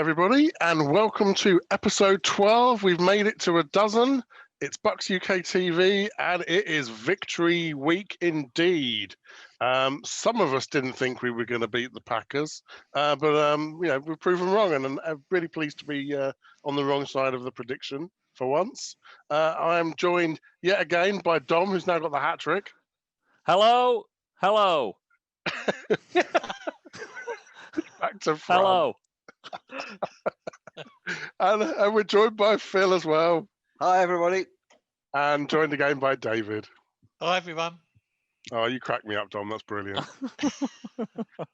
everybody, and welcome to episode 12. We've made it to a dozen. It's Bucs UK TV, and it is victory week indeed. Some of us didn't think we were going to beat the Packers, but we've proven wrong, and I'm really pleased to be on the wrong side of the prediction for once. I am joined yet again by Dom, who's now got the hat trick. Hello. Back to front. Hello. And we're joined by Phil as well. Hi, everybody. And joined again by David. Hi, everyone. Oh, you cracked me up, Dom. That's brilliant.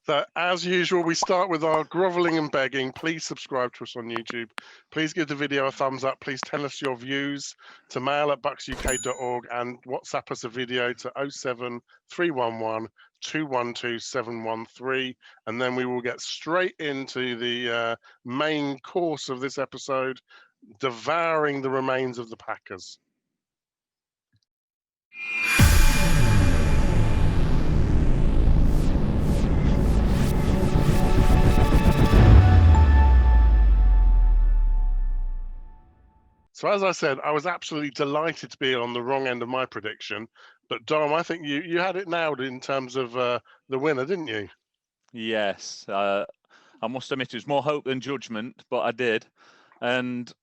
So, as usual, we start with our groveling and begging. Please subscribe to us on YouTube. Please give the video a thumbs up. Please tell us your views to mail@bucsuk.org and WhatsApp us a video to 07311 212 713. And then we will get straight into the main course of this episode, devouring the remains of the Packers. So as I said, I was absolutely delighted to be on the wrong end of my prediction. But Dom, I think you had it nailed in terms of the winner, didn't you? Yes. I must admit it was more hope than judgment, but I did. And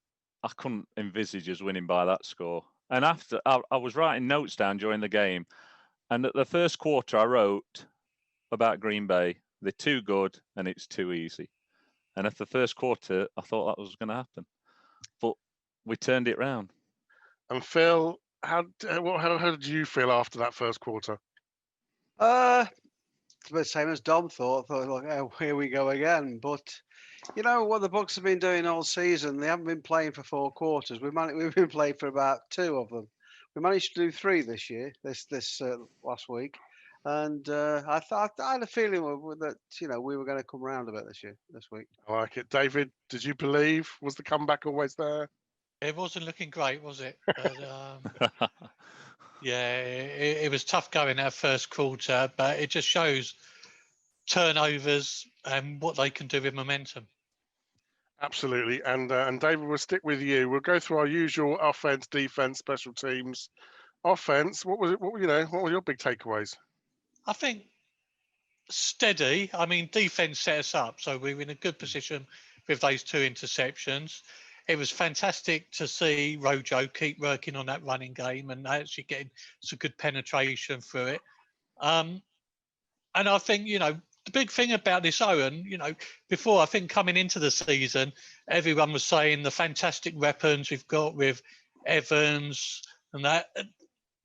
I couldn't envisage us winning by that score. And after, I was writing notes down during the game. And at the first quarter, I wrote about Green Bay. They're too good and it's too easy. And at the first quarter, I thought that was going to happen. But we turned it round. And Phil, how did you feel after that first quarter? It's the same as Dom thought. Like, oh, here we go again. But you know what the Bucs have been doing all season? They haven't been playing for 4 quarters. We've been playing for about 2 of them. We managed to do 3 this year, this last week, and I had a feeling that we were going to come around a bit this week. I like it, David. Did you believe? Was the comeback always there? It wasn't looking great, was it? But, yeah, it was tough going that first quarter, but it just shows turnovers and what they can do with momentum. Absolutely, and David, we'll stick with you. We'll go through our usual offense, defense, special teams. Offense, what was it? What were your big takeaways? I think steady. I mean, defense set us up, so we were in a good position with those 2 interceptions. It was fantastic to see Rojo keep working on that running game and actually getting some good penetration through it. And I think, the big thing about this, Owen, before, I think coming into the season, everyone was saying the fantastic weapons we've got with Evans and that,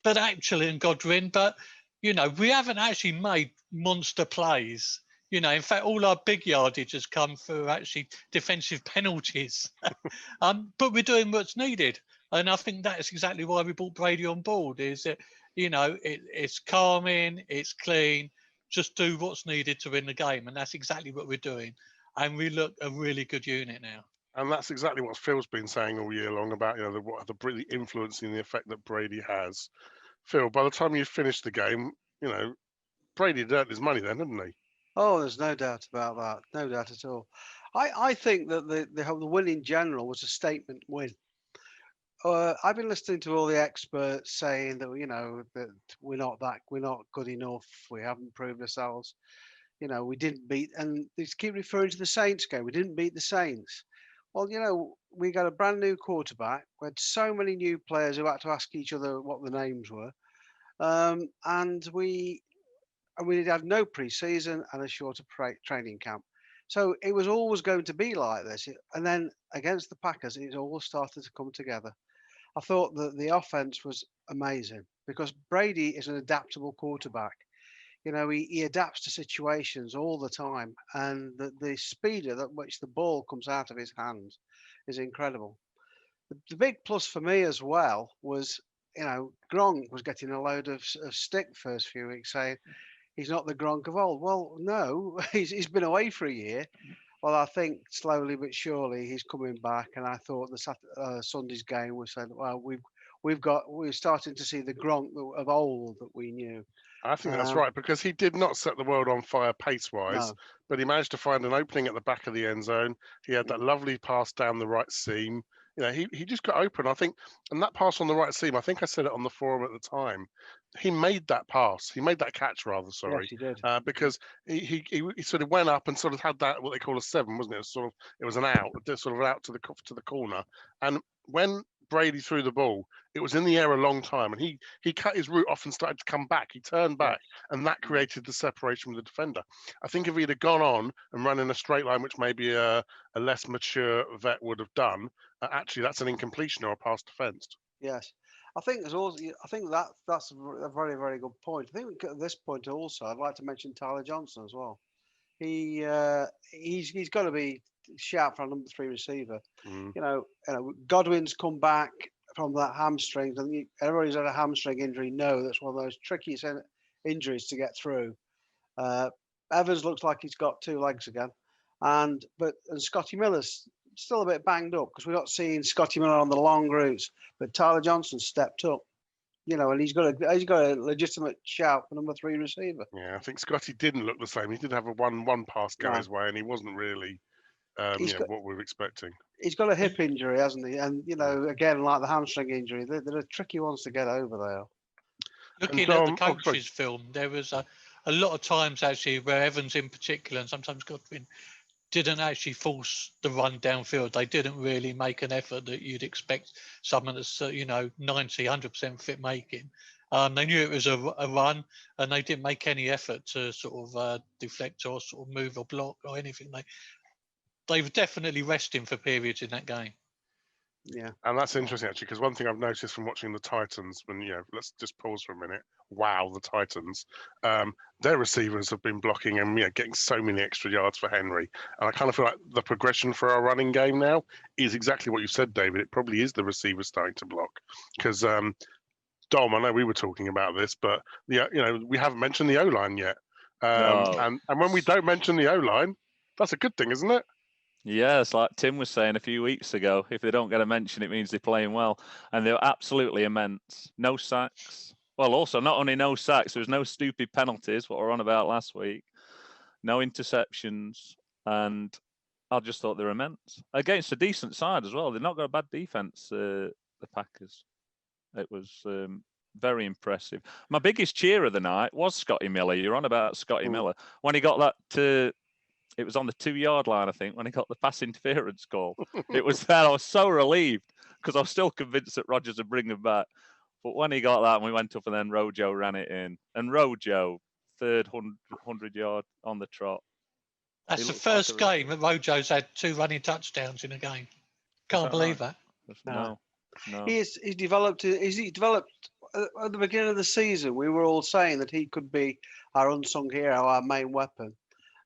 but actually, and Godwin, but, we haven't actually made monster plays. In fact, all our big yardage has come through actually defensive penalties. But we're doing what's needed. And I think that's exactly why we brought Brady on board, is that, it's calming, it's clean, just do what's needed to win the game. And that's exactly what we're doing. And we look a really good unit now. And that's exactly what Phil's been saying all year long about, the really influencing the effect that Brady has. Phil, by the time you finished the game, Brady had earned his money then, hadn't he? Oh, there's no doubt about that. No doubt at all. I think that the win in general was a statement win. I've been listening to all the experts saying that that we're not good enough. We haven't proved ourselves. We didn't beat, and they keep referring to the Saints game. We didn't beat the Saints. Well, we got a brand new quarterback. We had so many new players who had to ask each other what the names were, and we had no pre-season and a shorter training camp. So it was always going to be like this. And then against the Packers, it all started to come together. I thought that the offense was amazing because Brady is an adaptable quarterback. He adapts to situations all the time. And the speed at which the ball comes out of his hands is incredible. The big plus for me as well was, Gronk was getting a load of stick first few weeks saying, he's not the Gronk of old. Well, no, he's been away for a year. Well, I think slowly but surely he's coming back. And I thought the Sunday's game was saying, well, we're starting to see the Gronk of old that we knew. I think that's right, because he did not set the world on fire pace-wise, No. but he managed to find an opening at the back of the end zone. He had that lovely pass down the right seam. He just got open, I think, and that pass on the right seam, I think I said it on the forum at the time. He made that pass. He made that catch, rather. Sorry, Yes, he did. because he sort of went up and sort of had that what they call a 7, wasn't it? It was an out, sort of out to the corner, and when Brady threw the ball, it was in the air a long time, and he cut his route off and started to come back. He turned back, and that created the separation with the defender. I think if he'd have gone on and run in a straight line, which maybe a less mature vet would have done, actually that's an incompletion or a pass defensed. Yes, I think there's also. I think that's a very, very good point. I think at this point also, I'd like to mention Tyler Johnson as well. He's got to be shout for a number 3 receiver. Godwin's come back from that hamstring, and everybody's had a hamstring injury. No, that's one of those trickiest injuries to get through. Evans looks like he's got 2 legs again, and Scotty Miller's still a bit banged up because we're not seeing Scotty Miller on the long routes, but Tyler Johnson stepped up. And he's got a legitimate shout for number 3 receiver. Yeah, I think Scotty didn't look the same. He did have a one pass go his way, and he wasn't really what we were expecting. He's got a hip injury, hasn't he? And again, like the hamstring injury, they're tricky ones to get over there. Looking at the coach's film, there was a lot of times actually where Evans in particular, and sometimes Godwin, didn't actually force the run downfield. They didn't really make an effort that you'd expect someone that's 90, 100% fit making. They knew it was a run, and they didn't make any effort to sort of deflect or sort of move or block or anything. They were definitely resting for periods in that game. Yeah, and that's interesting actually, because one thing I've noticed from watching the Titans, when let's just pause for a minute. Wow, the Titans, their receivers have been blocking and getting so many extra yards for Henry, and I kind of feel like the progression for our running game now is exactly what you said, David. It probably is the receivers starting to block, because Dom, I know we were talking about this, but we haven't mentioned the O-line yet, and when we don't mention the O-line, that's a good thing, isn't it? Yeah, it's like Tim was saying a few weeks ago. If they don't get a mention, it means they're playing well. And they're absolutely immense. No sacks. Well, also, not only no sacks, there was no stupid penalties, what we were on about last week. No interceptions. And I just thought they're immense. Against a decent side as well. They've not got a bad defense, the Packers. It was very impressive. My biggest cheer of the night was Scotty Miller. You're on about Scotty Miller. When he got that... It was on the 2-yard line, I think, when he got the pass interference call. It was there. I was so relieved because I was still convinced that Rodgers would bring him back. But when he got that, and we went up, and then Rojo ran it in. And Rojo, third 100-yard on the trot. That's the first game that Rojo's had 2 running touchdowns in a game. Can't believe that. No. He's developed. At the beginning of the season, we were all saying that he could be our unsung hero, our main weapon.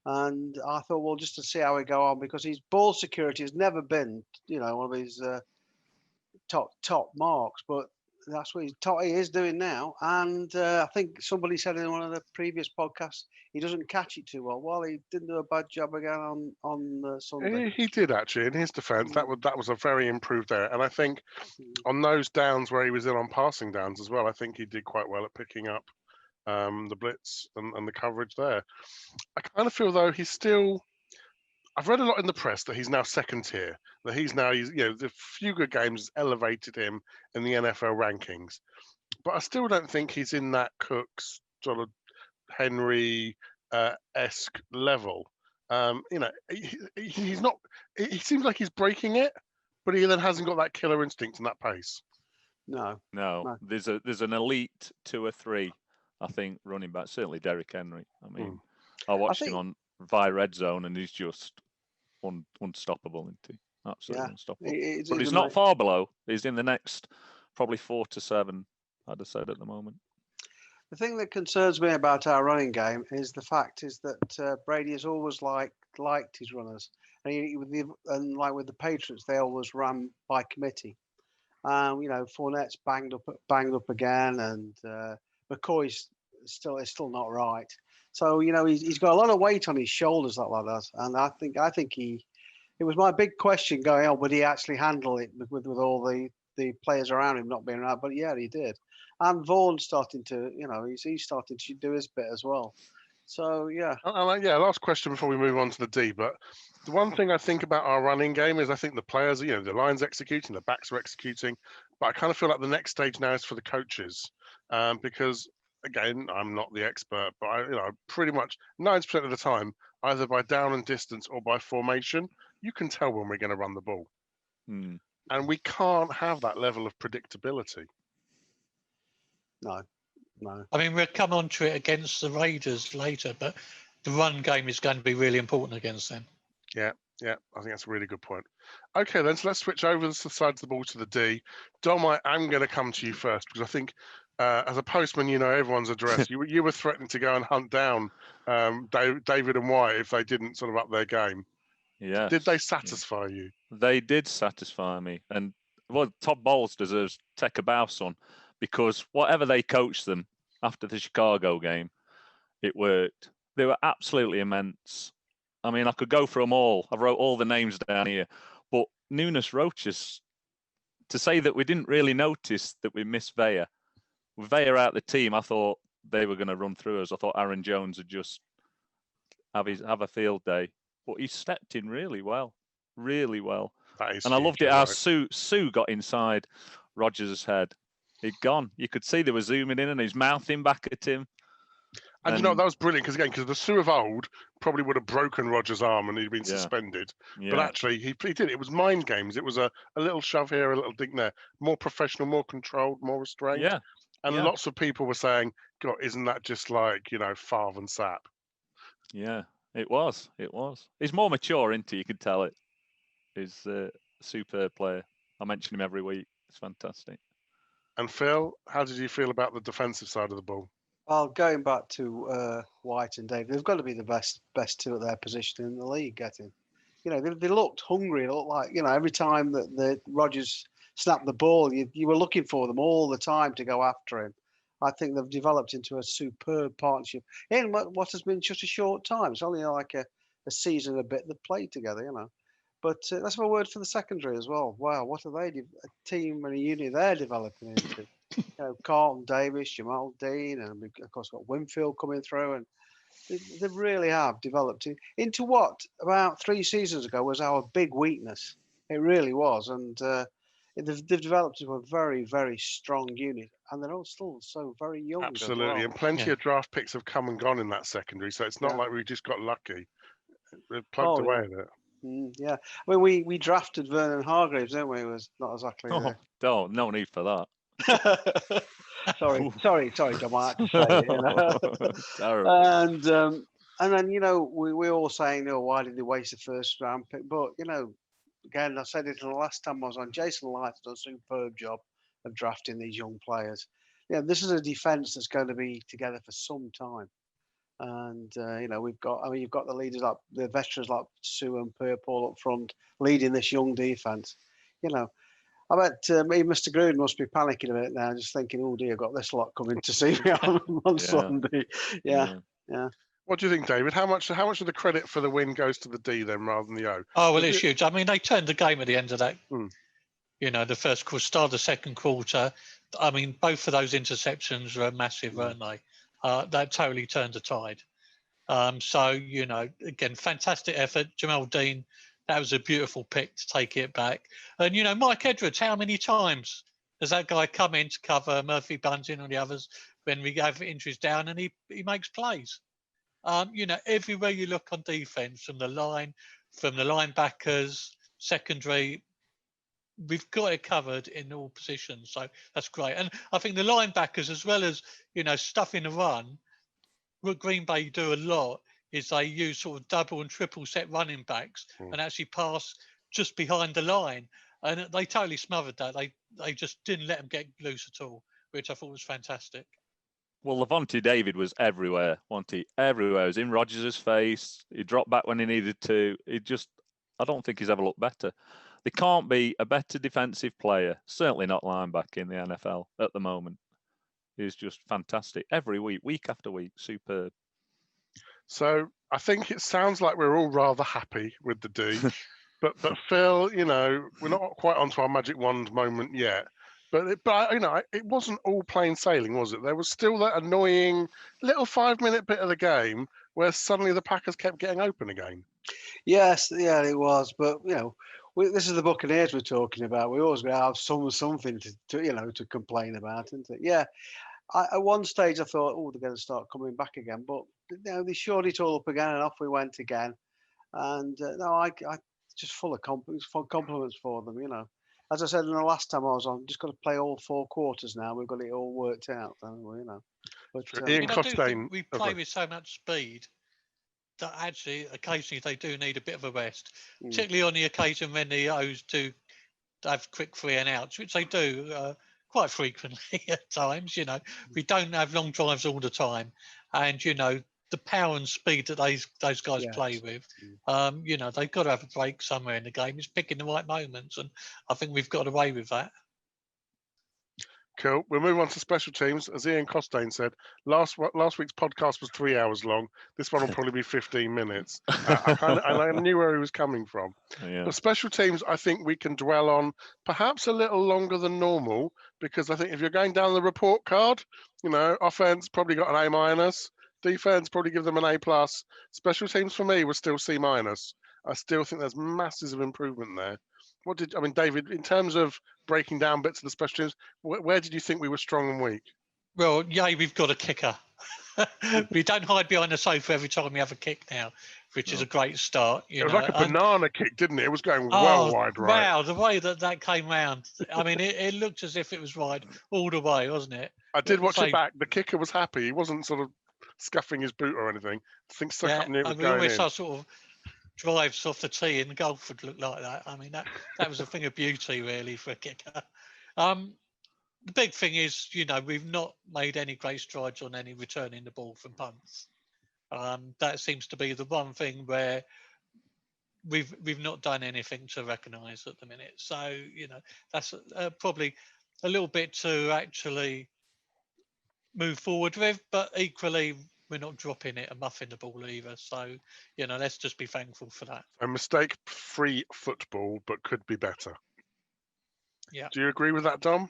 And I thought, well, just to see how we go on, because his ball security has never been, one of his top marks. But that's what he is doing now. And I think somebody said in one of the previous podcasts, he doesn't catch it too well. Well, he didn't do a bad job again on Sunday. He did, actually. In his defence, that was a very improved there. And I think on those downs where he was in on passing downs as well, I think he did quite well at picking up the blitz and the coverage there. I kind of feel though he's still. I've read a lot in the press that he's now second tier. That he's the few good games elevated him in the NFL rankings, but I still don't think he's in that Cooks sort of Henry esque level. He's not. He seems like he's breaking it, but he then hasn't got that killer instinct and that pace. No. There's an elite 2 or 3. I think running back, certainly Derrick Henry. I mean, I watched him on via Red Zone, and he's just unstoppable, isn't he? Absolutely unstoppable. But he's not far below. He's in the next probably 4 to 7, I'd have said at the moment. The thing that concerns me about our running game is the fact is that Brady has always liked his runners, and like with the Patriots, they always ran by committee. Fournette's banged up again, and McCoy's still not right. So he's got a lot of weight on his shoulders like that, and I think it was my big question going on. Would he actually handle it with all the the players around him not being around. But yeah, he did. And Vaughan's starting to, he's starting to do his bit as well. So yeah. Yeah, last question before we move on to the D. But the one thing I think about our running game is I think the players, the line's executing, the backs are executing. But I kind of feel like the next stage now is for the coaches, because again, I'm not the expert, but I pretty much 90% of the time, either by down and distance or by formation, you can tell when we're going to run the ball, and we can't have that level of predictability. No. I mean, we'll come on to it against the Raiders later, but the run game is going to be really important against them. Yeah, I think that's a really good point. Okay, then, so let's switch over the sides of the ball to the D. Dom, I'm going to come to you first because I think as a postman, you know everyone's address. You were threatening to go and hunt down David and White if they didn't sort of up their game. Yes. Did they satisfy you? They did satisfy me. And, well, Todd Bowles deserves to take a bow on because whatever they coached them after the Chicago game, it worked. They were absolutely immense. I mean, I could go through them all. I wrote all the names down here. But Nunes Roches, to say that we didn't really notice that we missed Vea. With Vea out the team, I thought they were going to run through us. I thought Aaron Jones would just have a field day. But he stepped in really well. Really well. And I loved it how Sue got inside Rodgers' head. He'd gone. You could see they were zooming in and he's mouthing back at him. And that was brilliant because the Sue of old probably would have broken Rodgers' arm and he'd been suspended. Yeah. But actually, he did. It was mind games. It was a little shove here, a little ding there. More professional, more controlled, more restrained. Yeah. And lots of people were saying, God, isn't that just like, Favre and Sapp? Yeah, it was. It was. He's more mature, isn't he? You could tell it. He's a superb player. I mention him every week. It's fantastic. And Phil, how did you feel about the defensive side of the ball? Well, going back to White and David, they've got to be the best two at their position in the league. They looked hungry. It looked like every time that the Rodgers snapped the ball, you were looking for them all the time to go after him. I think they've developed into a superb partnership in what has been just a short time. It's only like a season and a bit that played together, But that's my word for the secondary as well. Wow, what are they? A team and a unit they're developing into. Carlton Davis, Jamal Dean, and we've of course got Winfield coming through, and they really have developed into what about 3 seasons ago was our big weakness. It really was, and they've developed into a very, very strong unit, and they're all still so very young. Absolutely, as well. And plenty of draft picks have come and gone in that secondary, so it's not like we just got lucky. We've plugged away at it. Yeah, I mean we drafted Vernon Hargreaves, didn't we? It was not exactly. No need for that. sorry, Dom, I had to say it. Terrible. And then we all saying, why did they waste the first round pick? But again, I said it the last time I was on. Jason Light done a superb job of drafting these young players. This is a defense that's going to be together for some time. And you've got the leaders like the veterans like Sue and Pierre-Paul up front leading this young defense. I bet Mr. Gruden must be panicking a bit now, just thinking, "Oh dear, I've got this lot coming to see me on Sunday." Yeah. What do you think, David? How much of the credit for the win goes to the D then, rather than the O? Oh well, it's huge. I mean, they turned the game at the end of that. The first quarter, start of the second quarter. I mean, both of those interceptions were massive, weren't they? That totally turned the tide. Again, fantastic effort. Jamal Dean, that was a beautiful pick to take it back. And, Mike Edwards, how many times does that guy come in to cover Murphy Bunting and the others when we have injuries down and he makes plays? Everywhere you look on defense, from the linebackers, secondary, we've got it covered in all positions. So that's great. And I think the linebackers, as well as, stuff in the run, what Green Bay do a lot is they use sort of double and triple set running backs and actually pass just behind the line. And they totally smothered that. They just didn't let them get loose at all, which I thought was fantastic. Well, Levante David was everywhere, wasn't he? Everywhere. He was in Rodgers' face. He dropped back when he needed to. I don't think he's ever looked better. There can't be a better defensive player, certainly not linebacker in the NFL at the moment. He's just fantastic. Every week after week, superb. So I think it sounds like we're all rather happy with the D. But Phil, we're not quite onto our magic wand moment yet. But it wasn't all plain sailing, was it? There was still that annoying little 5-minute bit of the game where suddenly the Packers kept getting open again. Yes, yeah, it was. But this is the Buccaneers we're talking about. We always got to have something to complain about, isn't it? Yeah. At one stage, I thought, they're going to start coming back again. But they shored it all up again, and off we went again. And I just full of compliments for them. As I said in the last time I was on, just got to play all 4 quarters now. We've got it all worked out, haven't we? But Ian I do Costain, think we play with so much speed that actually occasionally they do need a bit of a rest, particularly on the occasion when the O's do have quick 3 and outs, which they do quite frequently at times. We don't have long drives all the time, and the power and speed that those guys play with, they've got to have a break somewhere in the game. It's picking the right moments, and I think we've got away with that. Cool. We'll move on to special teams. As Ian Costain said, last week's podcast was 3 hours long. This one will probably be 15 minutes. I knew where he was coming from. Yeah. But special teams, I think we can dwell on perhaps a little longer than normal, because I think if you're going down the report card, offense probably got an A-, defense probably give them an A+. Special teams for me was still C-. I still think there's masses of improvement there. David, in terms of breaking down bits of the special teams, where did you think we were strong and weak? Well, we've got a kicker. We don't hide behind the sofa every time we have a kick now, which is a great start. It was like a banana kick, didn't it? It was going well wide right. Wow, the way that came round. It looked as if it was wide all the way, wasn't it? I did watch it back. The kicker was happy. He wasn't sort of scuffing his boot or anything. I think stuck up near it was going in. We always saw sort of drives off the tee in golf would look like that. That was a thing of beauty really for a kicker. The big thing is, we've not made any great strides on any returning the ball from punts. That seems to be the one thing where we've not done anything to recognise at the minute. So that's probably a little bit to actually move forward with, but equally we're not dropping it and muffing the ball either. So let's just be thankful for that. A mistake-free football, but could be better. Yeah. Do you agree with that, Dom?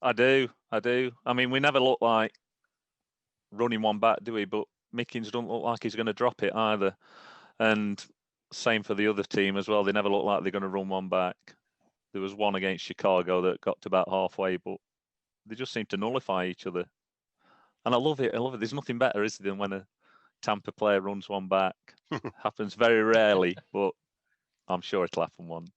I do. We never look like running one back, do we? But Mickens don't look like he's going to drop it either. And same for the other team as well. They never look like they're going to run one back. There was one against Chicago that got to about halfway, but they just seem to nullify each other. And I love it. There's nothing better, is there, than when a Tampa player runs one back. Happens very rarely, but I'm sure it'll happen one.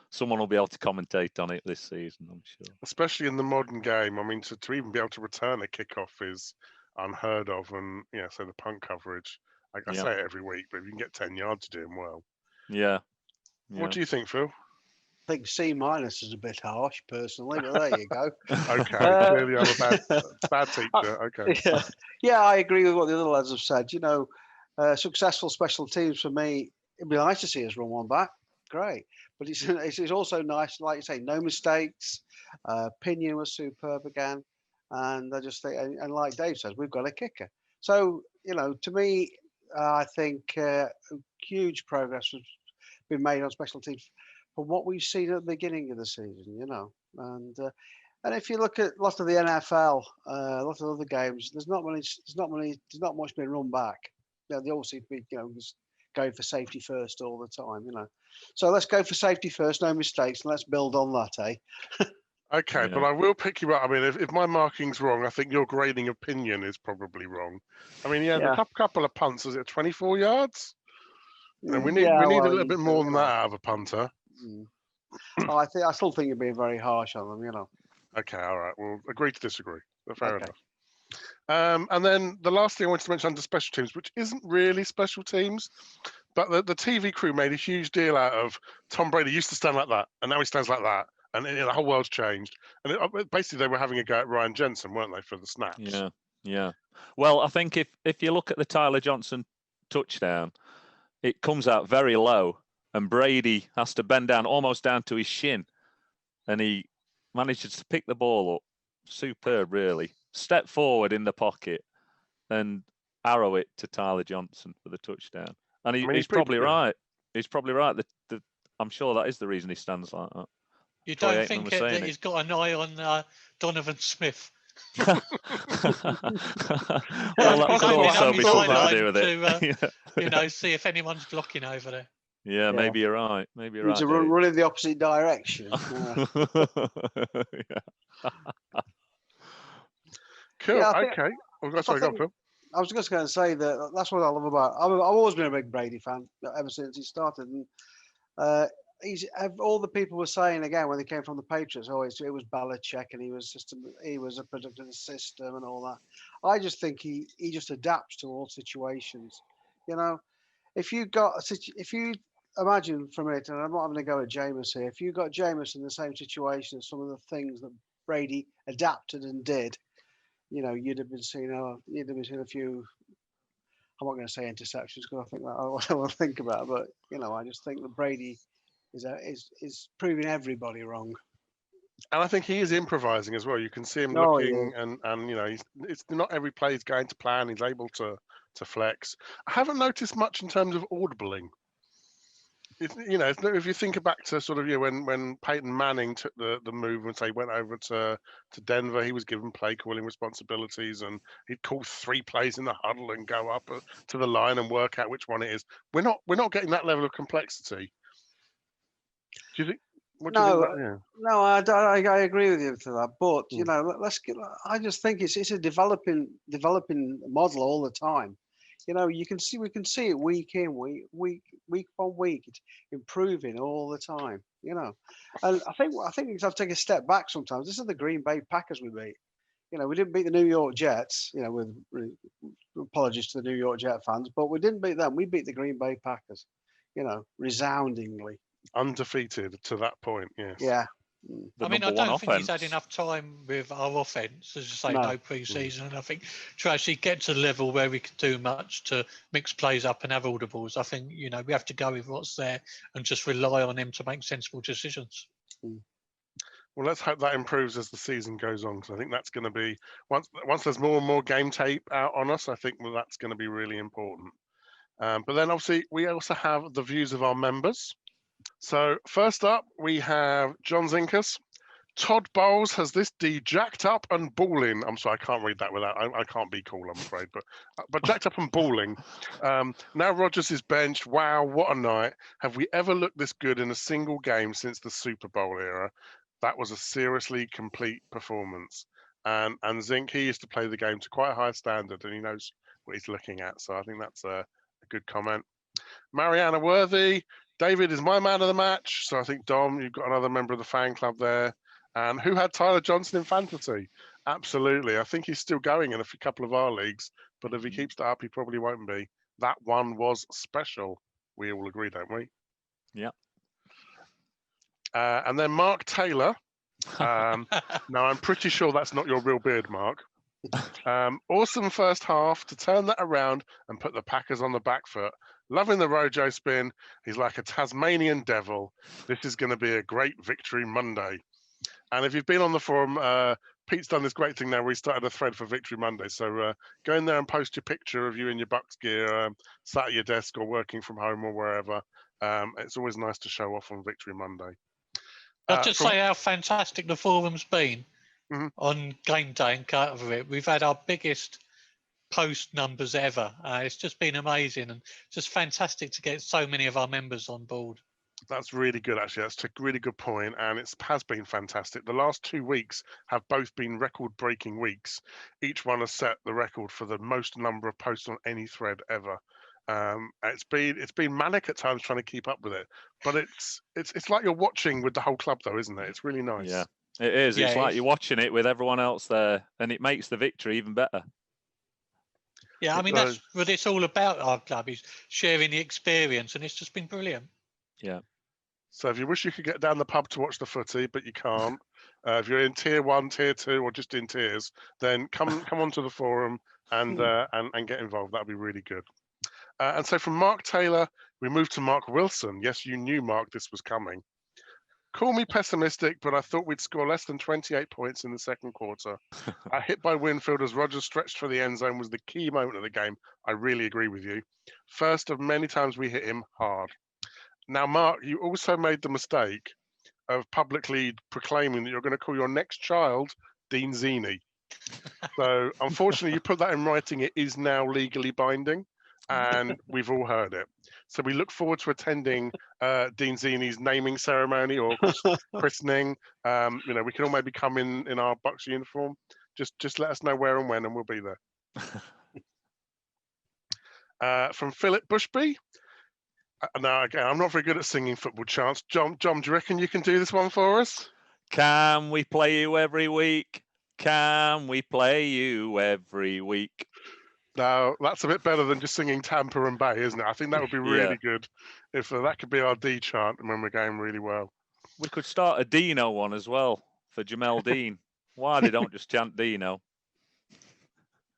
Someone will be able to commentate on it this season, I'm sure. Especially in the modern game. To even be able to return a kickoff is unheard of. And so the punt coverage, I say it every week, but if you can get 10 yards, you're doing well. Yeah. What do you think, Phil? I think C- is a bit harsh, personally, but there you go. Okay, clearly I'm a bad teacher. Okay. Yeah, I agree with what the other lads have said. Successful special teams for me, it'd be nice to see us run one back. Great. But it's also nice, like you say, no mistakes. Pinion was superb again. And I just think, and like Dave says, we've got a kicker. So, to me, I think huge progress has been made on special teams from what we've seen at the beginning of the season, And if you look at lots of the NFL, a lot of other games, there's not much being run back. They all seem to be, just going for safety first all the time, So let's go for safety first, no mistakes, and let's build on that, eh? Okay, but I will pick you up. If my marking's wrong, I think your grading opinion is probably wrong. The couple of punts, is it 24 yards? We need a little bit more than that out of a punter. I still think you're being very harsh on them, Okay, all right. We'll agree to disagree. Fair enough. And then the last thing I wanted to mention under special teams, which isn't really special teams, but the TV crew made a huge deal out of Tom Brady used to stand like that, and now he stands like that, and the whole world's changed. And basically, they were having a go at Ryan Jensen, weren't they, for the snaps? Yeah. Well, I think if you look at the Tyler Johnson touchdown, it comes out very low, and Brady has to bend down almost down to his shin, and he manages to pick the ball up. Superb, really. Step forward in the pocket and arrow it to Tyler Johnson for the touchdown. And he's probably right. He's probably right. The I'm sure that is the reason he stands like that. You Troy don't Aikman think was it, saying that it. he's got an eye on Donovan Smith? Well, that He's could opening also up be his something to eyeline do with it. to see if anyone's blocking over there. Yeah, maybe you're right. Maybe you're right. To Dave. run in the opposite direction. Cool. Yeah, I think- Okay. Oh, sorry, go on, think- Phil. I was just going to say that that's what I love about. I've always been a big Brady fan ever since he started, and all the people were saying again when they came from the Patriots. Oh, it was Belichick, and he was a product of the system and all that. I just think he just adapts to all situations. You know, if you imagine for a minute, and I'm not having to go at Jameis here. If you got Jameis in the same situation as some of the things that Brady adapted and did, you know, you'd have been seeing a few. I'm not going to say interceptions because I think that I want to think about it, but you know, I just think that Brady is proving everybody wrong. And I think he is improvising as well. You can see him Oh, looking, and you know, it's not every play is going to plan. He's able to flex. I haven't noticed much in terms of audibling. You know, if you think back to sort of when Peyton Manning took the move and say went over to Denver, he was given play calling responsibilities, and he'd call 3 plays in the huddle and go up to the line and work out which one it is. We're not getting that level of complexity. Do you think? What do you think about, yeah. No, I agree with you to that. But you know, I just think it's a developing model all the time. You know, we can see it week in, week on week. It's improving all the time. You know, and I think we have to take a step back sometimes. This is the Green Bay Packers we beat. You know, we didn't beat the New York Jets. You know, with apologies to the New York Jet fans, but we didn't beat them. We beat the Green Bay Packers. You know, resoundingly. Undefeated to that point, yes. Yeah. The I mean, I number one don't think he's had offense. enough time with our offense, as I say, No. no pre-season, and I think to actually get to the level where we can do much to mix plays up and have audibles, I think, you know, we have to go with what's there and just rely on him to make sensible decisions. Well, let's hope that improves as the season goes on, because I think that's going to be once there's more and more game tape out on us. I think that's going to be really important. But then obviously we also have the views of our members. So first up, we have John Zinkus. Todd Bowles has this D jacked up and balling. I'm sorry, I can't read that without. I can't be cool, I'm afraid. But jacked up and balling. Now Rodgers is benched. Wow, what a night! Have we ever looked this good in a single game since the Super Bowl era? That was a seriously complete performance. And Zink, he used to play the game to quite a high standard, and he knows what he's looking at. So I think that's a good comment. Mariana Worthy. David is my man of the match. So I think, Dom, you've got another member of the fan club there. And who had Tyler Johnson in fantasy? Absolutely. I think he's still going in a couple of our leagues, but if he keeps that up, he probably won't be. That one was special. We all agree, don't we? Yeah. And then Mark Taylor. Now, I'm pretty sure that's not your real beard, Mark. Awesome first half to turn that around and put the Packers on the back foot. Loving the Rojo spin. He's like a Tasmanian devil. This is going to be a great victory Monday. And if you've been on the forum, Pete's done this great thing now where he started a thread for Victory Monday. So go in there and post your picture of you in your Bucs gear, sat at your desk or working from home or wherever. It's always nice to show off on Victory Monday. I'll just say how fantastic the forum's been on game day and cover it. We've had our biggest post numbers ever. It's just been amazing and just fantastic to get so many of our members on board. That's really good, actually. That's a really good point, and it has been fantastic. The last 2 weeks have both been record-breaking weeks. Each one has set the record for the most number of posts on any thread ever. It's been manic at times trying to keep up with it, but it's like you're watching with the whole club, though, isn't it? It's really nice. Yeah, it is. Yeah, it's like you're watching it with everyone else there, and it makes the victory even better. Yeah, I mean, that's what it's all about, our club, is sharing the experience, and it's just been brilliant. Yeah. So if you wish you could get down the pub to watch the footy, but you can't, if you're in tier 1, tier 2, or just in tiers, then come onto the forum and get involved. That'd be really good. And so from Mark Taylor, we move to Mark Wilson. Yes, you knew, Mark, this was coming. Call me pessimistic, but I thought we'd score less than 28 points in the second quarter. A hit by Winfield as Rodgers stretched for the end zone was the key moment of the game. I really agree with you. First of many times we hit him hard. Now, Mark, you also made the mistake of publicly proclaiming that you're going to call your next child Dean Zini. So, unfortunately, you put that in writing. It is now legally binding, and we've all heard it. So, we look forward to attending Dean Zini's naming ceremony or christening. We can all maybe come in our Bucs uniform. Just let us know where and when, and we'll be there. From Philip Bushby. Now, again, I'm not very good at singing football chants. John, do you reckon you can do this one for us? Can we play you every week? Can we play you every week? No, that's a bit better than just singing Tampa and Bay, isn't it? I think that would be really good if that could be our D chant when we're going really well. We could start a Dino one as well for Jamel Dean. Why they don't just chant Dino?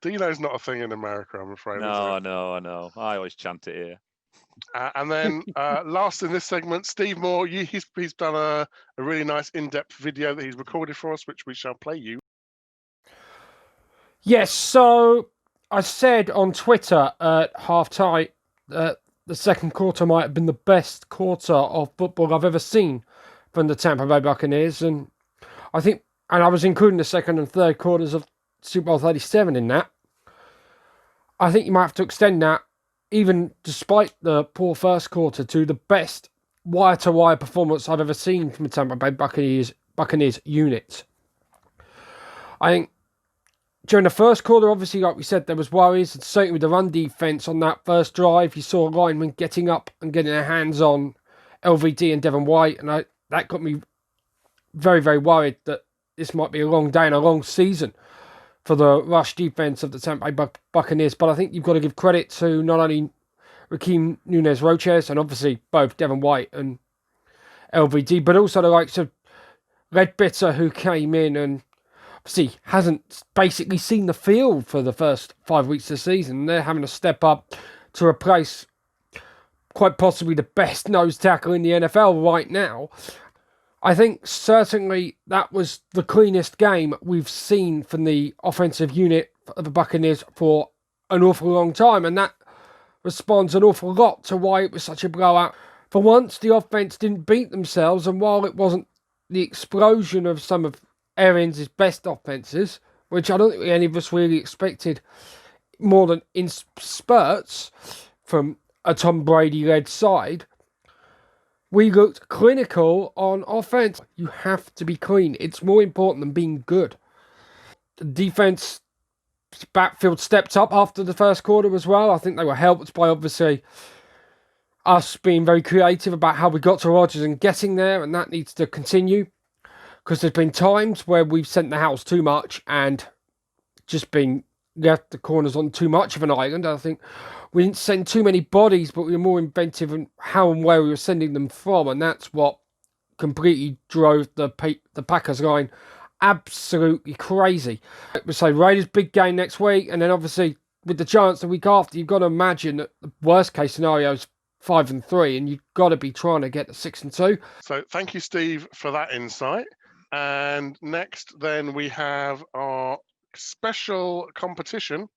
Dino's not a thing in America, I'm afraid. No, I know. I always chant it here. And then last in this segment, Steve Moore, he's done a really nice in-depth video that he's recorded for us, which we shall play you. Yes, so I said on Twitter at half-time that the second quarter might have been the best quarter of football I've ever seen from the Tampa Bay Buccaneers. And I think, and I was including the second and third quarters of Super Bowl 37 in that. I think you might have to extend that, even despite the poor first quarter, to the best wire-to-wire performance I've ever seen from the Tampa Bay Buccaneers unit. I think during the first quarter, obviously, like we said, there was worries, and certainly with the run defence on that first drive, you saw linemen getting up and getting their hands on LVD and Devin White, and that got me very, very worried that this might be a long day and a long season for the rush defence of the Tampa Bay Buccaneers. But I think you've got to give credit to not only Raheem Nunez-Roches and obviously both Devin White and LVD, but also the likes of Ledbetter, who came in and obviously hasn't basically seen the field for the first 5 weeks of the season. They're having to step up to replace quite possibly the best nose tackle in the NFL right now. I think certainly that was the cleanest game we've seen from the offensive unit of the Buccaneers for an awful long time, and that responds an awful lot to why it was such a blowout. For once, the offense didn't beat themselves, and while it wasn't the explosion of some of Arians' best offenses, which I don't think any of us really expected more than in spurts from a Tom Brady-led side, we looked clinical on offense. You have to be clean. It's more important than being good. The defense backfield stepped up after the first quarter as well. I think they were helped by obviously us being very creative about how we got to Rodgers and getting there, and that needs to continue, because there's been times where we've sent the house too much and just been left the corners on too much of an island. I think we didn't send too many bodies, but we were more inventive in how and where we were sending them from, and that's what completely drove the Packers line absolutely crazy. So Raiders big game next week, and then obviously with the chance the week after, you've got to imagine that the worst case scenario is 5-3, and you've got to be trying to get to 6-2. So thank you, Steve, for that insight. And next, then we have our special competition,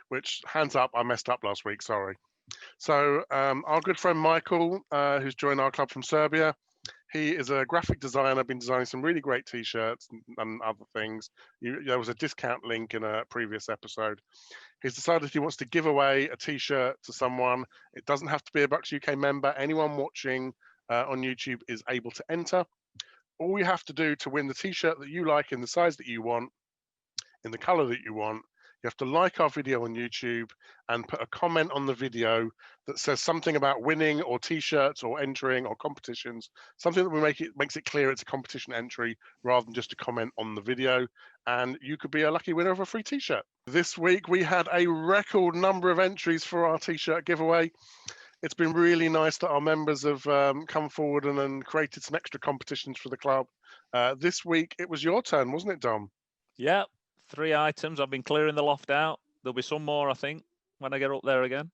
which, hands up, I messed up last week, sorry. So our good friend Michael, who's joined our club from Serbia, he is a graphic designer, been designing some really great t-shirts and other things. There was a discount link in a previous episode. He's decided he wants to give away a t-shirt to someone. It doesn't have to be a Bucs UK member. Anyone watching on YouTube is able to enter. All you have to do to win the t-shirt that you like in the size that you want, in the color that you want, you have to like our video on YouTube and put a comment on the video that says something about winning or t-shirts or entering or competitions, something that makes it clear it's a competition entry rather than just a comment on the video, and you could be a lucky winner of a free t-shirt. This week we had a record number of entries for our t-shirt giveaway. It's been really nice that our members have come forward and created some extra competitions for the club. This week it was your turn, wasn't it, Dom? Yeah. 3 items. I've been clearing the loft out. There'll be some more, I think, when I get up there again.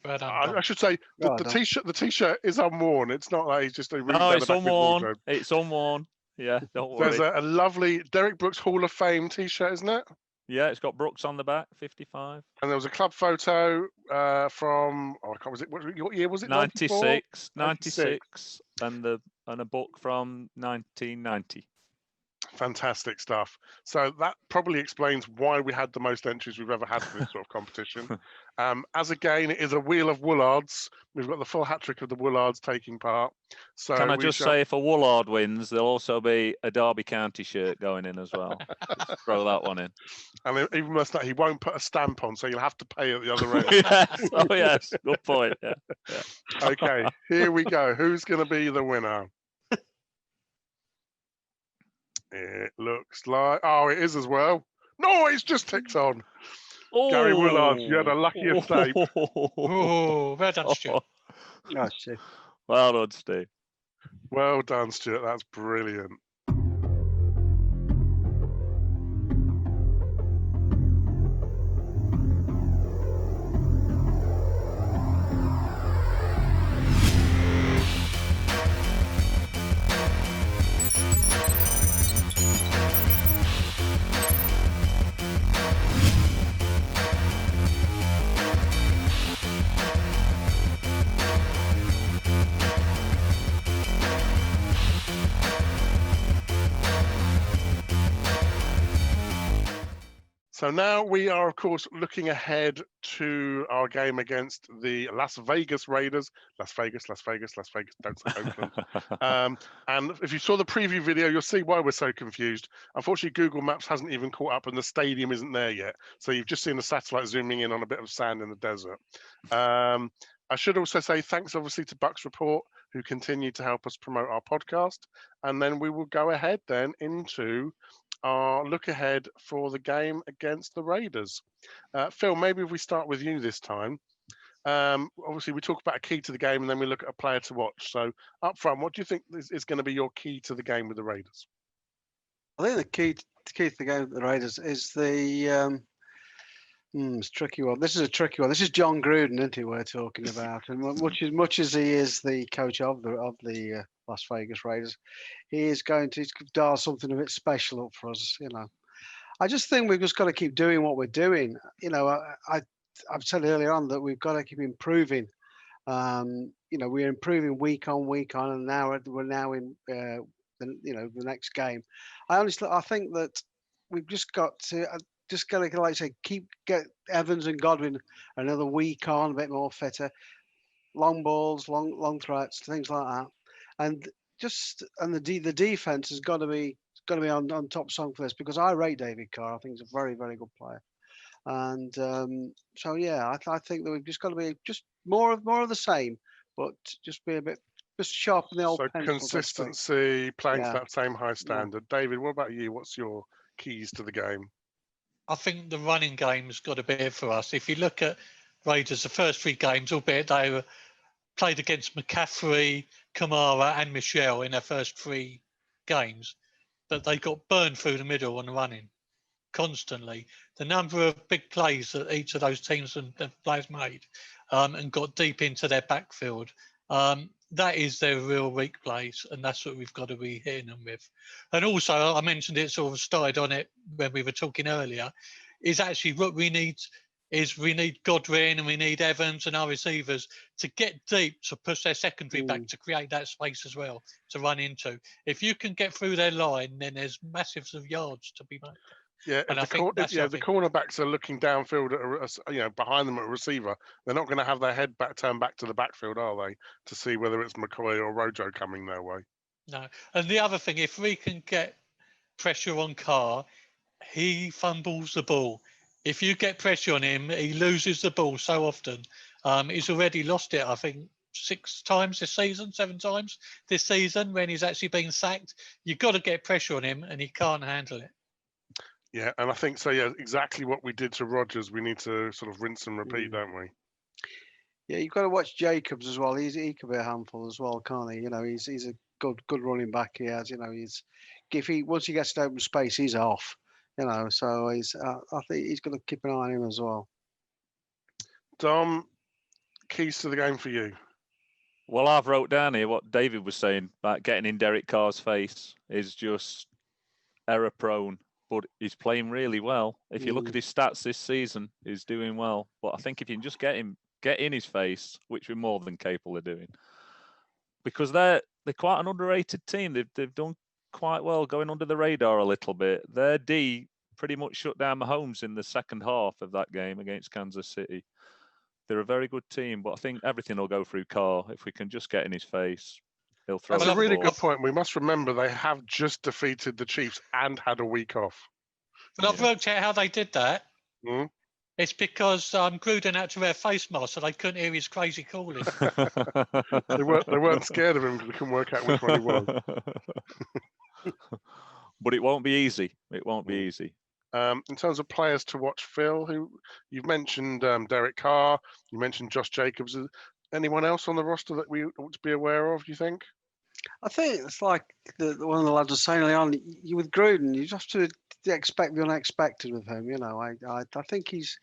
Well done, I should say the t-shirt is unworn. It's not like it's just a no, it's unworn. It's unworn. Yeah, don't worry. There's a lovely Derek Brooks Hall of Fame t-shirt, isn't it? Yeah, it's got Brooks on the back, 55. And there was a club photo from, what year was it? 96, 96. 96, and a book from 1990. Fantastic stuff. So that probably explains why we had the most entries we've ever had for this sort of competition. As again, it is a wheel of Woollards. We've got the full hat trick of the Woollards taking part. So Can I just say, if a Woolard wins, there'll also be a Derby County shirt going in as well. Just throw that one in. And even worse than that, he won't put a stamp on, so you'll have to pay at the other end. Yes. Oh, yes. Good point. Yeah. Okay, here we go. Who's going to be the winner? It looks like, it is as well. No, it's just ticked on. Gary Woolard, you had a lucky escape. Oh, well done, Stuart. That's it. Well done, Steve. Well done, Stuart. That's brilliant. So now we are, of course, looking ahead to our game against the Las Vegas Raiders. Las Vegas, don't say Oakland. And if you saw the preview video, you'll see why we're so confused. Unfortunately, Google Maps hasn't even caught up and the stadium isn't there yet. So you've just seen the satellite zooming in on a bit of sand in the desert. I should also say thanks, obviously, to Bucs Report, who continue to help us promote our podcast. And then we will go ahead then into our look ahead for the game against the Raiders. Phil, maybe if we start with you this time. Obviously, we talk about a key to the game and then we look at a player to watch. So up front, what do you think is going to be your key to the game with the Raiders? I think the key to the game with the Raiders is the it's a tricky one. This is a tricky one. This is John Gruden, isn't he? We're talking about, and much as he is the coach of the Las Vegas Raiders, he's going to dial something a bit special up for us. I just think we've just got to keep doing what we're doing. I've said earlier on that we've got to keep improving. We're improving week on, and now we're now in the next game. I think that we've just got to. Just got to, like I say, get Evans and Godwin another week on, a bit more fitter, long balls, long threats, things like that, and the defense has got to be on top song for this, because I rate David Carr. I think he's a very, very good player, and I think that we've just got to be just more of the same, but just be a bit sharpen the old pencil. Consistency, playing to that same high standard. Yeah. David, what about you? What's your keys to the game? I think the running game's got to be it for us. If you look at Raiders, the first 3 games, albeit they were played against McCaffrey, Kamara and Michelle in their first 3 games, but they got burned through the middle on the running constantly. The number of big plays that each of those teams and the players made and got deep into their backfield, that is their real weak place, and that's what we've got to be hitting them with. And also, I mentioned it, sort of started on it when we were talking earlier, is actually what we need Godwin and we need Evans and our receivers to get deep, to push their secondary back, to create that space as well to run into. If you can get through their line, then there's massive of yards to be made. Yeah, and the cornerbacks are looking downfield at behind them at a receiver. They're not going to have their head turned back to the backfield, are they, to see whether it's McCoy or Rojo coming their way? No. And the other thing, if we can get pressure on Carr, he fumbles the ball. If you get pressure on him, he loses the ball so often. He's already lost it, I think, 6 times this season, 7 times this season when he's actually been sacked. You've got to get pressure on him, and he can't handle it. Yeah, and I think so. Yeah, exactly what we did to Rodgers, we need to sort of rinse and repeat, don't we? Yeah, you've got to watch Jacobs as well. He could be a handful as well, can't he? He's a good running back. He has. Once he gets to open space, he's off. So I think he's going to keep an eye on him as well. Dom, keys to the game for you. Well, I've wrote down here what David was saying about getting in Derek Carr's face is just error prone. but he's playing really well. If you look at his stats this season, he's doing well. But I think if you can just get in his face, which we're more than capable of doing, because they're quite an underrated team. They've done quite well going under the radar a little bit. Their D pretty much shut down Mahomes in the second half of that game against Kansas City. They're a very good team, but I think everything will go through Carr. If we can just get in his face, he'll throw That's the a really ball. good point. We must remember they have just defeated the Chiefs and had a week off. But I've worked out how they did that. Mm. It's because Gruden had to wear face masks so they couldn't hear his crazy calling. They weren't scared of him because they couldn't work out which one he was. But it won't be easy. It won't be easy. In terms of players to watch, Phil, who you've mentioned Derek Carr, you mentioned Josh Jacobs. Anyone else on the roster that we ought to be aware of, do you think? I think it's like one of the lads was saying early on. You with Gruden, you just have to expect the unexpected with him. You know, I think he's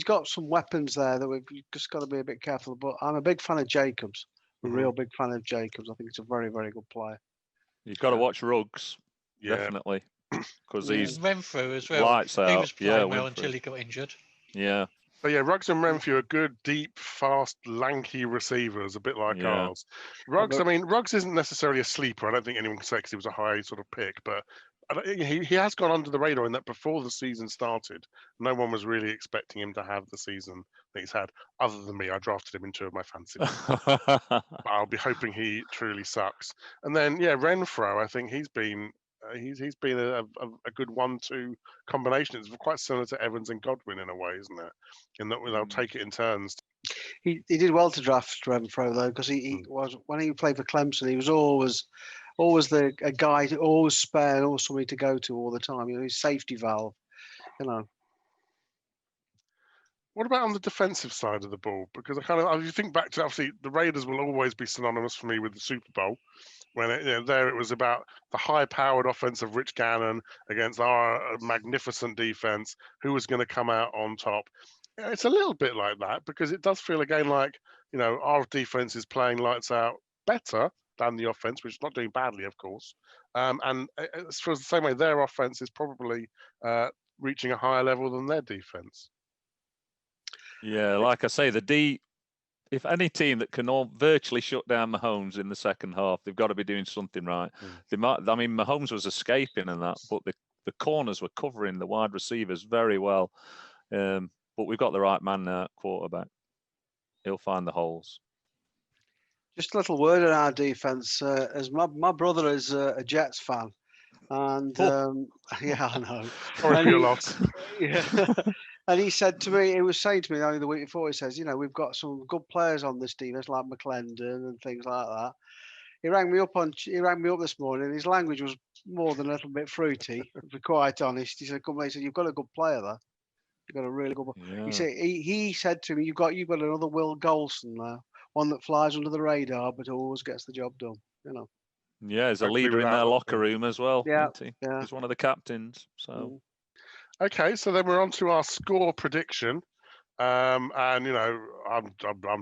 got some weapons there that we've just got to be a bit careful. But I'm a big fan of Jacobs. A real big fan of Jacobs. I think he's a very, very good player. You've got to watch Ruggs, Yeah. definitely, because he's Renfrew as well. lights out. He was playing well Winfrey. until he got injured. Yeah. But yeah, Ruggs and Renfrew are good, deep, fast, lanky receivers, a bit like ours. Ruggs, I mean, Ruggs isn't necessarily a sleeper. I don't think anyone can say 'cause he was a high sort of pick, but he has gone under the radar in that before the season started, no one was really expecting him to have the season that he's had, other than me. I drafted him in 2 of my fantasy leagues. But I'll be hoping he truly sucks. And then, yeah, Renfrew, I think he's been a good 1-2 combination. It's quite similar to Evans and Godwin in a way, isn't it? In that they'll take it in turns. He did well to draft Renfrew though, because he was, when he played for Clemson, he was always a guy to always spare, always somebody to go to all the time. You know, his safety valve. You know. What about on the defensive side of the ball? Because if you think back to, obviously, the Raiders will always be synonymous for me with the Super Bowl. When there it was about the high-powered offense of Rich Gannon against our magnificent defense, who was going to come out on top. It's a little bit like that, because it does feel again like, our defense is playing lights out better than the offense, which is not doing badly, of course. And it feels the same way. Their offense is probably reaching a higher level than their defense. Yeah, like I say, the D. If any team that can all virtually shut down Mahomes in the second half, they've got to be doing something right. They might. I mean, Mahomes was escaping and that, but the corners were covering the wide receivers very well. But we've got the right man now at quarterback. He'll find the holes. Just a little word on our defense. As my brother is a Jets fan, and yeah, I know. Sorry for your loss. Yeah. And he said to me, he was saying to me only the week before, he says, we've got some good players on this defense like McClendon and things like that. He rang me up this morning, and his language was more than a little bit fruity, to be quite honest. He said, you've got a good player there. You've got a really good player. Yeah. He said to me, you've got another Will Golson now, one that flies under the radar but always gets the job done. Yeah, he's a leader in their locker room as well. Yeah, isn't he? yeah. He's one of the captains. So. Okay, so then we're on to our score prediction. And I'm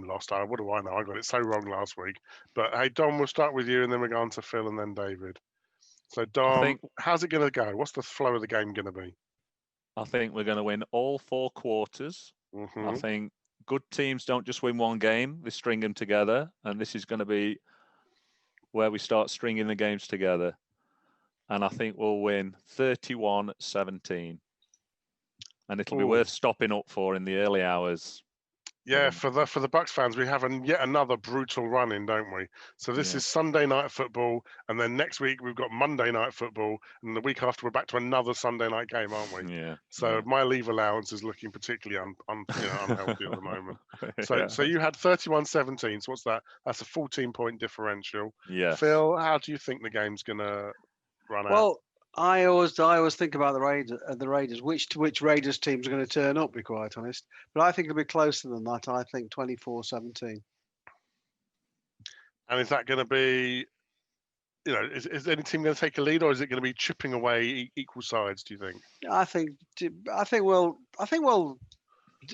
lost. What do I know? I got it so wrong last week. But hey, Dom, we'll start with you, and then we're going to Phil and then David. So Dom, how's it going to go? What's the flow of the game going to be? I think we're going to win all 4 quarters. I think good teams don't just win one game; they string them together, and this is going to be where we start stringing the games together. And I think we'll win 31-17. And it'll be worth stopping up for in the early hours. Yeah, for the Bucs fans, we have yet another brutal run in, don't we? So this is Sunday night football, and then next week we've got Monday night football, and the week after we're back to another Sunday night game, aren't we? Yeah. So my leave allowance is looking particularly unhealthy at the moment. So you had 31-17. So what's that? That's a 14-point differential. Yeah. Phil, how do you think the game's gonna run out? Well, I always think about the Raiders. Which Raiders teams are going to turn up? To be quite honest, but I think it'll be closer than that. I think 24-17. And is that going to be, is any team going to take a lead, or is it going to be chipping away equal sides? Do you think? I think we'll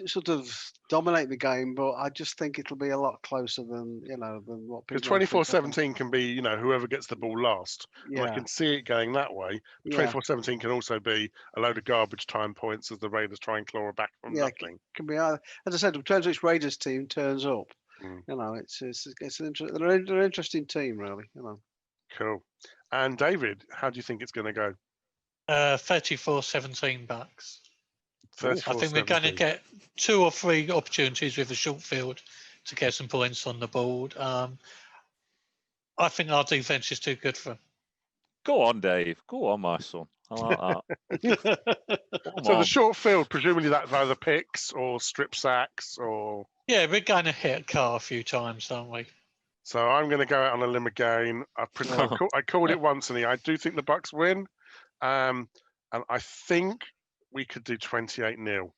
sort of dominate the game, but I just think it'll be a lot closer than than what Because people. 24-17 can be, whoever gets the ball last. And I Yeah, can see it going that way. yeah, 24-17 can also be a load of garbage time points as the Raiders try and claw back from yeah. nothing. Can be either. As I said, it depends which Raiders team turns up. Mm. They're an interesting team, really. Cool. And David, how do you think it's going to go? 34-17 Bucks. I think we're going to 34-17. get 2 or 3 opportunities with a short field to get some points on the board. I think our defense is too good for them. Go on, Dave. Go on, my son. I like that. Come So the on. short field, presumably that's either picks or strip sacks or. Yeah, we're going to hit a car a few times, aren't we? So I'm going to go out on a limb again. I called it once, and I do think the Bucs win, and I think we could do 28-0.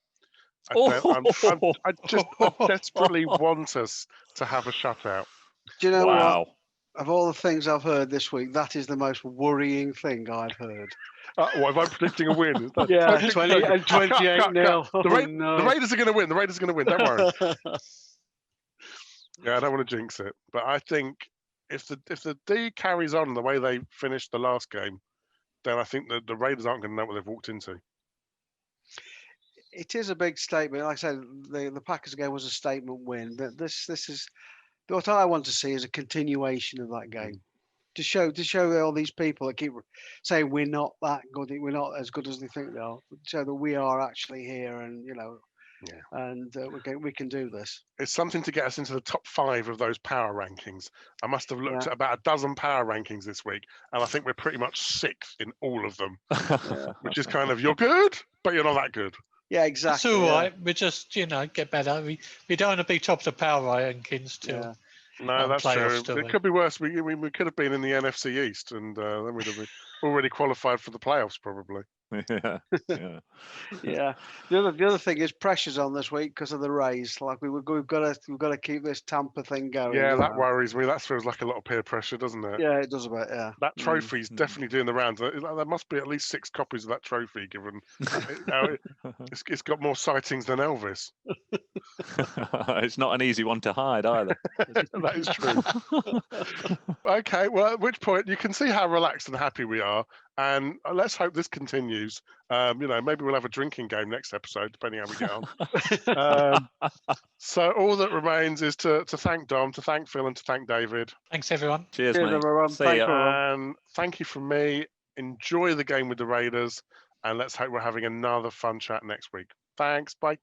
I desperately want us to have a shutout. Do you know what? Wow. Of all the things I've heard this week, that is the most worrying thing I've heard. What if I'm predicting a win? Yeah, Cut, 20 and cut, 28-0. cut. The Raiders are going to win. The Raiders are going to win. Don't worry. No. Yeah, I don't want to jinx it, but I think if the D carries on the way they finished the last game, then I think that the Raiders aren't going to know what they've walked into. It is a big statement. Like I said, the Packers game was a statement win. But this is what I want to see is a continuation of that game. To show all these people that keep saying we're not that good, we're not as good as they think they are, show that we are actually here, and and we can do this. It's something to get us into the top 5 of those power rankings. I must have looked at about a dozen power rankings this week, and I think we're pretty much 6th in all of them, which is kind of, you're good, but you're not that good. Yeah, exactly. It's all right. We just, get better. We don't want to be top of the power rankings too. Yeah. No, that's true. Playoffs, do It we? could be worse. We could have been in the NFC East, and then we'd have already qualified for the playoffs, probably. Yeah. Yeah. The other thing is pressure's on this week because of the Rays. Like we've got to keep this Tampa thing going. Yeah, that worries me. That feels like a lot of peer pressure, doesn't it? Yeah, it does a bit. Yeah. That trophy's definitely doing the rounds. There must be at least 6 copies of that trophy, given it's got more sightings than Elvis. It's not an easy one to hide either. That is true. Okay, well, at which point you can see how relaxed and happy we are, and let's hope this continues. Maybe we'll have a drinking game next episode, depending how we get on. So all that remains is to thank Dom, to thank Phil, and to thank David. Thanks, everyone. Cheers, mate. everyone. See Thanks, ya. everyone. And thank you from me. Enjoy the game with the Raiders, and let's hope we're having another fun chat next week. Thanks. Bye.